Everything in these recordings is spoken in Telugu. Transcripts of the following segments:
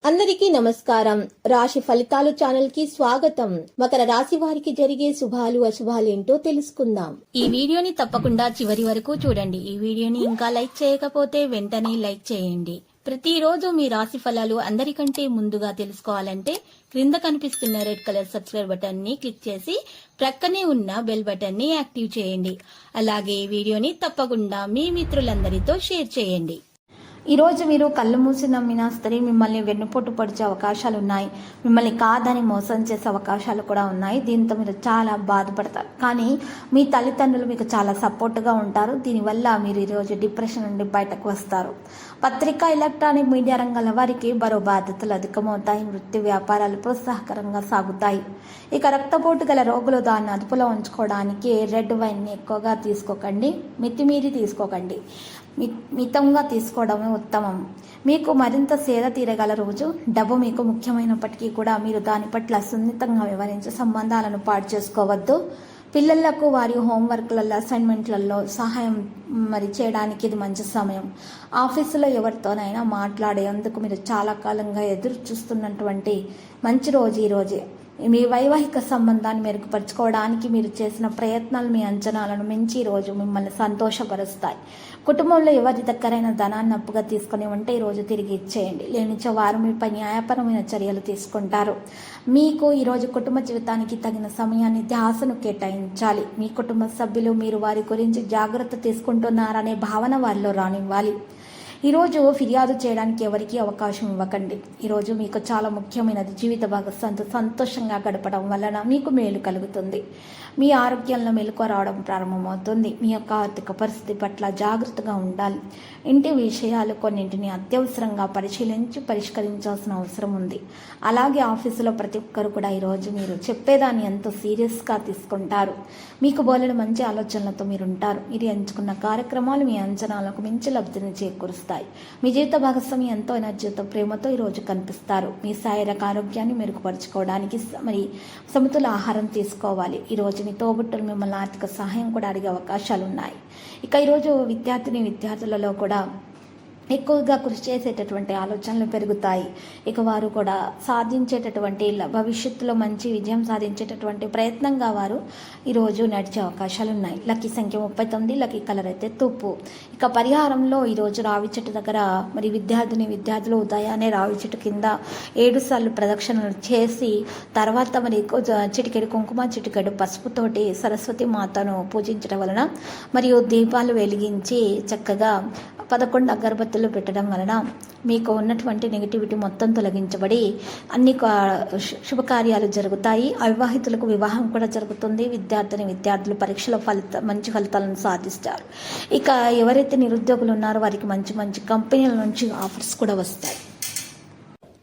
అందరికీ నమస్కారం. రాశి ఫలితాలు ఛానల్ కి స్వాగతం. మకర రాశి వారికి జరిగే శుభాలు అశుభాలు ఏంటో తెలుసుకుందాం. ఈ వీడియోని తప్పకుండా చివరి వరకు చూడండి. ఈ వీడియోని ఇంకా లైక్ చేయకపోతే వెంటనే లైక్ చేయండి. ప్రతిరోజు మీ రాశి ఫలాలు అందరికంటే ముందుగా తెలుసుకోవాలంటే క్రింద కనిపిస్తున్న రెడ్ కలర్ సబ్స్క్రైబ్ బటన్ ని క్లిక్ చేసి ప్రక్కనే ఉన్న బెల్ బటన్ ని యాక్టివ్ చేయండి. అలాగే ఈ వీడియోని తప్పకుండా మీ మిత్రులందరితో షేర్ చేయండి. ఈరోజు మీరు కళ్ళు మూసి నమ్మిన స్త్రీ మిమ్మల్ని వెన్నుపోటు పొడిచే అవకాశాలు ఉన్నాయి. మిమ్మల్ని కాదని మోసం చేసే అవకాశాలు కూడా ఉన్నాయి. దీంతో మీరు చాలా బాధపడతారు. కానీ మీ తల్లిదండ్రులు మీకు చాలా సపోర్ట్గా ఉంటారు. దీనివల్ల మీరు ఈరోజు డిప్రెషన్ నుండి బయటకు వస్తారు. పత్రికా, ఎలక్ట్రానిక్ మీడియా రంగాల వారికి మరో బాధ్యతలు అధికమవుతాయి. వృత్తి వ్యాపారాలు ప్రోత్సాహకరంగా సాగుతాయి. ఇక రక్తపోటు గల రోగులు దాన్ని అదుపులో ఉంచుకోవడానికి రెడ్ వైన్ని ఎక్కువగా తీసుకోకండి, మితిమీరి తీసుకోకండి. మితంగా తీసుకోవడమే ఉత్తమం. మీకు మరింత సేద తీరగల రోజు. డబ్బు మీకు ముఖ్యమైనప్పటికీ కూడా మీరు దాని పట్ల సున్నితంగా వివరించి సంబంధాలను పాడు చేసుకోవద్దు. పిల్లలకు వారి హోంవర్క్లలో, అసైన్మెంట్లలో సహాయం చేయడానికి ఇది మంచి సమయం. ఆఫీసులో ఎవరితోనైనా మాట్లాడేందుకు మీరు చాలా కాలంగా ఎదురు చూస్తున్నటువంటి మంచి రోజు ఈరోజే. మీ వైవాహిక సంబంధాన్ని మెరుగుపరుచుకోవడానికి మీరు చేసిన ప్రయత్నాలు మీ అంచనాలను మించి ఈరోజు మిమ్మల్ని సంతోషపరుస్తాయి. కుటుంబంలో ఎవరి దగ్గరైనా ధనాన్ని అప్పుగా తీసుకుని ఉంటే ఈరోజు తిరిగి ఇచ్చేయండి. లేనిచో వారు మీపై న్యాయపరమైన చర్యలు తీసుకుంటారు. మీకు ఈరోజు కుటుంబ జీవితానికి తగిన సమయాన్ని ధ్యాసను కేటాయించాలి. మీ కుటుంబ సభ్యులు మీరు వారి గురించి జాగ్రత్త తీసుకుంటున్నారనే భావన వారిలో రానివ్వాలి. ఈరోజు ఫిర్యాదు చేయడానికి ఎవరికీ అవకాశం ఇవ్వకండి. ఈరోజు మీకు చాలా ముఖ్యమైనది. జీవిత భాగస్వామితో సంతోషంగా గడపడం వలన మీకు మేలు కలుగుతుంది. మీ ఆరోగ్యంలో మెలకువ రావడం ప్రారంభమవుతుంది. మీ యొక్క ఆర్థిక పరిస్థితి పట్ల జాగ్రత్తగా ఉండాలి. ఇంటి విషయాలు కొన్నింటిని అత్యవసరంగా పరిష్కరించాల్సిన అవసరం ఉంది. అలాగే ఆఫీసులో ప్రతి ఒక్కరు కూడా ఈరోజు మీరు చెప్పేదాన్ని ఎంతో సీరియస్గా తీసుకుంటారు. మీకు బోలెడు మంచి ఆలోచనలతో మీరు ఉంటారు. మీరు ఎంచుకున్న కార్యక్రమాలు మీ అంచనాలకు మించి లబ్ధిని చేకూరుస్తాయి. మీ జీవిత భాగస్వామి ఎంతో ఎనర్జీతో, ప్రేమతో ఈరోజు కనిపిస్తారు. మీ శారీరక ఆరోగ్యాన్ని మెరుగుపరుచుకోవడానికి సమతుల ఆహారం తీసుకోవాలి. ఈరోజు మీ తోబుట్టులు మిమ్మల్ని ఆర్థిక సహాయం కూడా అడిగే అవకాశాలు ఉన్నాయి. ఇక ఈరోజు విద్యార్థులలో కూడా ఎక్కువగా కృషి చేసేటటువంటి ఆలోచనలు పెరుగుతాయి. ఇక వారు కూడా సాధించేటటువంటి భవిష్యత్తులో మంచి విజయం సాధించేటటువంటి ప్రయత్నంగా వారు ఈరోజు నడిచే అవకాశాలు ఉన్నాయి. లక్కీ సంఖ్య 39, లక్కీ కలర్ అయితే తూపు. ఇక పరిహారంలో ఈరోజు రావి చెట్టు దగ్గర విద్యార్థులు ఉదయాన్నే రావి చెట్టు కింద 7 సార్లు ప్రదక్షిణలు చేసి తర్వాత చిటికెడు కుంకుమ, చిటికెడు పసుపుతోటి సరస్వతి మాతను పూజించడం వలన మరియు దీపాలు వెలిగించి చక్కగా 11 అగరబత్తులు పెట్టడం వలన మీకు ఉన్నటువంటి నెగిటివిటీ మొత్తం తొలగించబడి అన్ని శుభకార్యాలు జరుగుతాయి. అవివాహితులకు వివాహం కూడా జరుగుతుంది. విద్యార్థులు పరీక్షలో మంచి ఫలితాలను సాధిస్తారు. ఇక ఎవరైతే నిరుద్యోగులు ఉన్నారో వారికి మంచి మంచి కంపెనీల నుంచి ఆఫర్స్ కూడా వస్తాయి.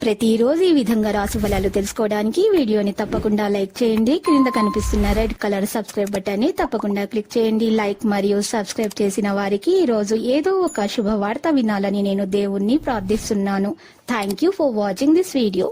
ప్రతిరోజు ఈ విధంగా రాశి ఫలాలు తెలుసుకోవడానికి వీడియోని తప్పకుండా లైక్ చేయండి. క్రింద కనిపిస్తున్న రెడ్ కలర్ సబ్స్క్రైబ్ బటన్ ని తప్పకుండా క్లిక్ చేయండి. లైక్ మరియు సబ్స్క్రైబ్ చేసిన వారికి ఈ రోజు ఏదో ఒక శుభవార్త వినాలని నేను దేవుణ్ణి ప్రార్థిస్తున్నాను. Thank you for watching this video.